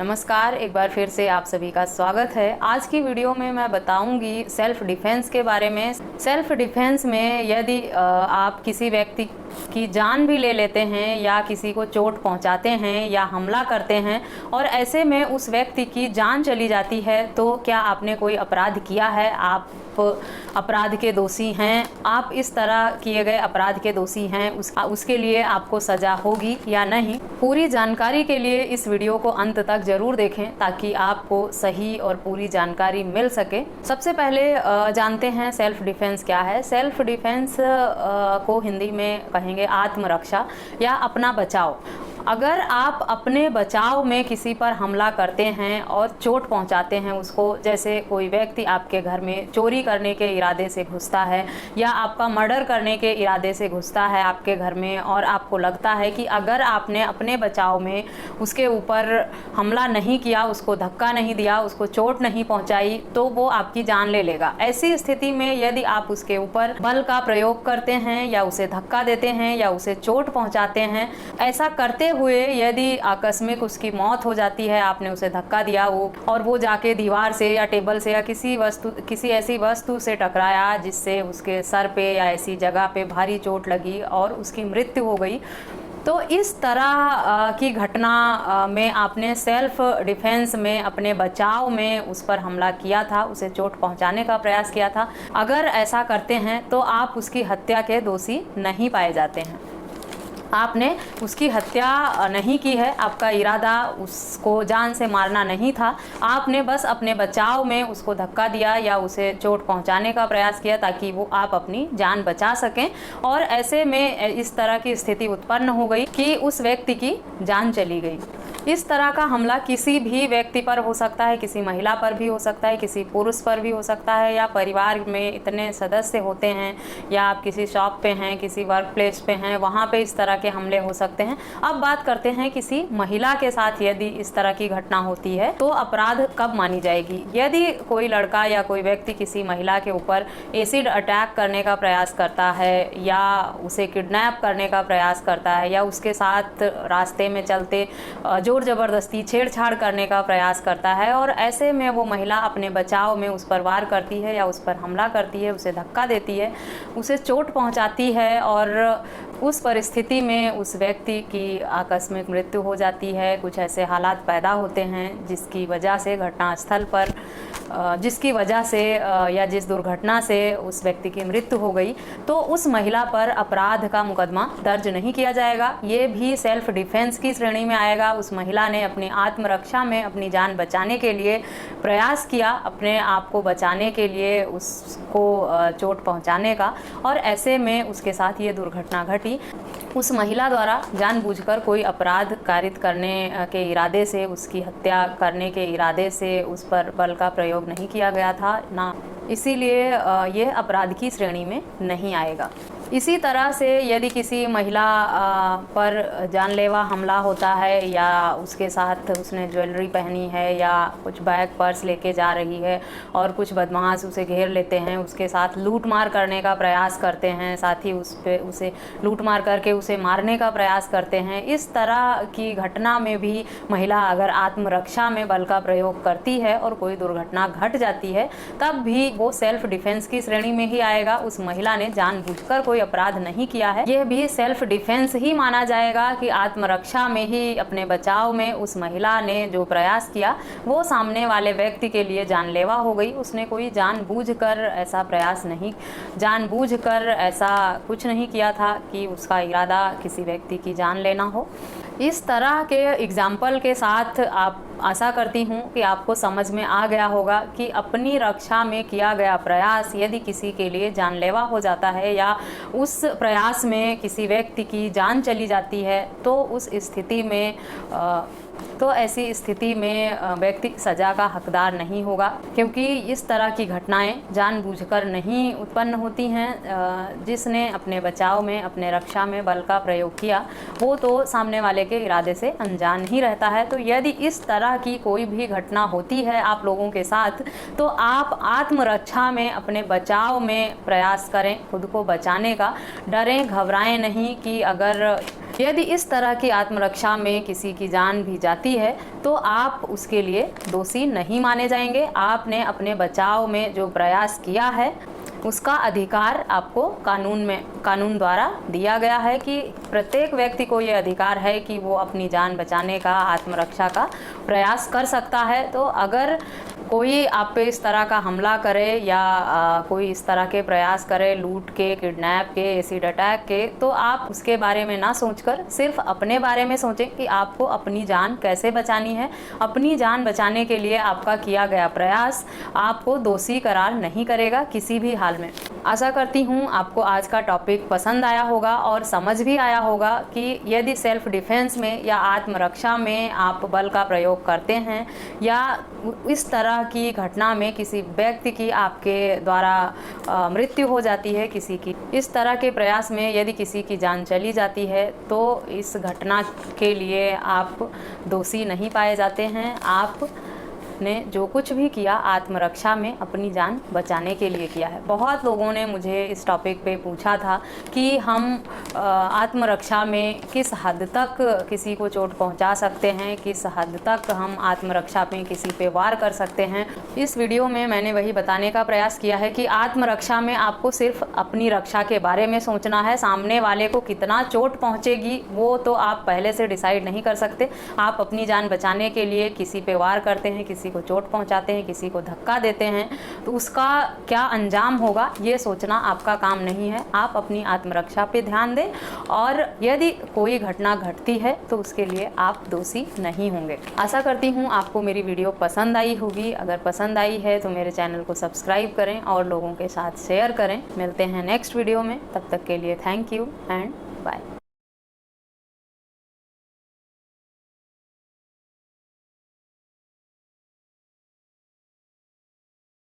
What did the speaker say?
नमस्कार, एक बार फिर से आप सभी का स्वागत है। आज की वीडियो में मैं बताऊंगी सेल्फ डिफेंस के बारे में। सेल्फ डिफेंस में यदि आप किसी व्यक्ति की जान भी ले लेते हैं या किसी को चोट पहुंचाते हैं या हमला करते हैं और ऐसे में उस व्यक्ति की जान चली जाती है, तो क्या आपने कोई अपराध किया है? आप अपराध के दोषी हैं, आप इस तरह किए गए अपराध के दोषी हैं, उसके लिए आपको सज़ा होगी या नहीं? पूरी जानकारी के लिए इस वीडियो को अंत तक ज़रूर देखें ताकि आपको सही और पूरी जानकारी मिल सके। सबसे पहले जानते हैं सेल्फ डिफेंस क्या है। सेल्फ डिफेंस को हिंदी में कहेंगे आत्मरक्षा या अपना बचाव। अगर आप अपने बचाव में किसी पर हमला करते हैं और चोट पहुंचाते हैं उसको, जैसे कोई व्यक्ति आपके घर में चोरी करने के इरादे से घुसता है या आपका मर्डर करने के इरादे से घुसता है आपके घर में, और आपको लगता है कि अगर आपने अपने बचाव में उसके ऊपर हमला नहीं किया, उसको धक्का नहीं दिया, उसको चोट नहीं पहुंचाई, तो वो आपकी जान ले लेगा। ऐसी स्थिति में यदि आप उसके ऊपर बल का प्रयोग करते हैं या उसे धक्का देते हैं या उसे चोट पहुंचाते हैं, ऐसा करते हुए यदि आकस्मिक उसकी मौत हो जाती है, आपने उसे धक्का दिया वो जाके दीवार से या टेबल से या किसी ऐसी वस्तु से टकराया जिससे उसके सर पे या ऐसी जगह पे भारी चोट लगी और उसकी मृत्यु हो गई, तो इस तरह की घटना में आपने सेल्फ डिफेंस में अपने बचाव में उस पर हमला किया था, उसे चोट पहुंचाने का प्रयास किया था। अगर ऐसा करते हैं तो आप उसकी हत्या के दोषी नहीं पाए जाते हैं। आपने उसकी हत्या नहीं की है, आपका इरादा उसको जान से मारना नहीं था, आपने बस अपने बचाव में उसको धक्का दिया या उसे चोट पहुंचाने का प्रयास किया ताकि वो आप अपनी जान बचा सकें। और ऐसे में इस तरह की स्थिति उत्पन्न हो गई कि उस व्यक्ति की जान चली गई। इस तरह का हमला किसी भी व्यक्ति पर हो सकता है, किसी महिला पर भी हो सकता है, किसी पुरुष पर भी हो सकता है, या परिवार में इतने सदस्य होते हैं या आप किसी शॉप पे हैं, किसी वर्क प्लेस पे हैं, वहाँ पे इस तरह के हमले हो सकते हैं। अब बात करते हैं किसी महिला के साथ यदि इस तरह की घटना होती है तो अपराध कब मानी जाएगी। यदि कोई लड़का या कोई व्यक्ति किसी महिला के ऊपर एसिड अटैक करने का प्रयास करता है या उसे किडनैप करने का प्रयास करता है या उसके साथ रास्ते में चलते जोर जबरदस्ती छेड़छाड़ करने का प्रयास करता है और ऐसे में वो महिला अपने बचाव में उस पर वार करती है या उस पर हमला करती है, उसे धक्का देती है, उसे चोट पहुंचाती है और उस परिस्थिति में उस व्यक्ति की आकस्मिक मृत्यु हो जाती है। कुछ ऐसे हालात पैदा होते हैं जिसकी वजह से घटनास्थल पर जिसकी वजह से या जिस दुर्घटना से उस व्यक्ति की मृत्यु हो गई, तो उस महिला पर अपराध का मुकदमा दर्ज नहीं किया जाएगा। ये भी सेल्फ डिफेंस की श्रेणी में आएगा। उस महिला ने अपनी आत्मरक्षा में अपनी जान बचाने के लिए प्रयास किया, अपने आप को बचाने के लिए उसको चोट पहुंचाने का, और ऐसे में उसके साथ ये दुर्घटना घटी। उस महिला द्वारा जानबूझकर कोई अपराध कारित करने के इरादे से, उसकी हत्या करने के इरादे से उस पर बल का प्रयोग नहीं किया गया था ना, इसीलिए ये अपराध की श्रेणी में नहीं आएगा। इसी तरह से यदि किसी महिला पर जानलेवा हमला होता है या उसके साथ उसने ज्वेलरी पहनी है या कुछ बैग पर्स लेके जा रही है और कुछ बदमाश उसे घेर लेते हैं, उसके साथ लूटमार करने का प्रयास करते हैं, साथ ही उसे लूटमार करके उसे मारने का प्रयास करते हैं, इस तरह की घटना में भी महिला अगर आत्मरक्षा में बल का प्रयोग करती है और कोई दुर्घटना घट जाती है, तब भी वो सेल्फ डिफेंस की श्रेणी में ही आएगा। उस महिला ने जानबूझकर कोई अपराध नहीं किया है, यह भी सेल्फ डिफेंस ही माना जाएगा कि आत्मरक्षा में ही अपने बचाव में उस महिला ने जो प्रयास किया वो सामने वाले व्यक्ति के लिए जानलेवा हो गई। उसने कोई जानबूझकर ऐसा प्रयास नहीं, जानबूझकर ऐसा कुछ नहीं किया था कि उसका इरादा किसी व्यक्ति की जान लेना हो। इस तरह के एग्जाम्पल के साथ आप आशा करती हूँ कि आपको समझ में आ गया होगा कि अपनी रक्षा में किया गया प्रयास यदि किसी के लिए जानलेवा हो जाता है या उस प्रयास में किसी व्यक्ति की जान चली जाती है, तो उस स्थिति में तो ऐसी स्थिति में व्यक्ति सज़ा का हकदार नहीं होगा, क्योंकि इस तरह की घटनाएं जानबूझकर नहीं उत्पन्न होती हैं। जिसने अपने बचाव में, अपने रक्षा में बल का प्रयोग किया वो तो सामने वाले के इरादे से अनजान ही रहता है। तो यदि इस तरह की कोई भी घटना होती है आप लोगों के साथ, तो आप आत्मरक्षा में, अपने बचाव में प्रयास करें खुद को बचाने का। डरें, घबराएं नहीं कि अगर यदि इस तरह की आत्मरक्षा में किसी की जान भी जाती है तो आप उसके लिए दोषी नहीं माने जाएंगे। आपने अपने बचाव में जो प्रयास किया है उसका अधिकार आपको कानून द्वारा दिया गया है कि प्रत्येक व्यक्ति को ये अधिकार है कि वो अपनी जान बचाने का, आत्मरक्षा का प्रयास कर सकता है। तो अगर कोई आप पे इस तरह का हमला करे या कोई इस तरह के प्रयास करे, लूट के, किडनैप के, एसिड अटैक के, तो आप उसके बारे में ना सोचकर सिर्फ अपने बारे में सोचें कि आपको अपनी जान कैसे बचानी है। अपनी जान बचाने के लिए आपका किया गया प्रयास आपको दोषी करार नहीं करेगा किसी भी हाल में। आशा करती हूँ आपको आज का टॉपिक पसंद आया होगा और समझ भी आया होगा कि यदि सेल्फ डिफेंस में या आत्मरक्षा में आप बल का प्रयोग करते हैं या इस तरह की घटना में किसी व्यक्ति की आपके द्वारा मृत्यु हो जाती है, किसी की इस तरह के प्रयास में यदि किसी की जान चली जाती है तो इस घटना के लिए आप दोषी नहीं पाए जाते हैं। आप ने जो कुछ भी किया आत्मरक्षा में अपनी जान बचाने के लिए किया है। बहुत लोगों ने मुझे इस टॉपिक पे पूछा था कि हम आत्मरक्षा में किस हद तक किसी को चोट पहुंचा सकते हैं, किस हद तक हम आत्मरक्षा में किसी पे वार कर सकते हैं। इस वीडियो में मैंने वही बताने का प्रयास किया है कि आत्मरक्षा में आपको सिर्फ अपनी रक्षा के बारे में सोचना है। सामने वाले को कितना चोट पहुँचेगी वो तो आप पहले से डिसाइड नहीं कर सकते। आप अपनी जान बचाने के लिए किसी पे वार करते हैं, किसी को चोट पहुंचाते हैं, किसी को धक्का देते हैं, तो उसका क्या अंजाम होगा ये सोचना आपका काम नहीं है। आप अपनी आत्मरक्षा पे ध्यान दें और यदि कोई घटना घटती है तो उसके लिए आप दोषी नहीं होंगे। आशा करती हूँ आपको मेरी वीडियो पसंद आई होगी। अगर पसंद आई है तो मेरे चैनल को सब्सक्राइब करें और लोगों के साथ शेयर करें। मिलते हैं नेक्स्ट वीडियो में, तब तक के लिए थैंक यू एंड बाय।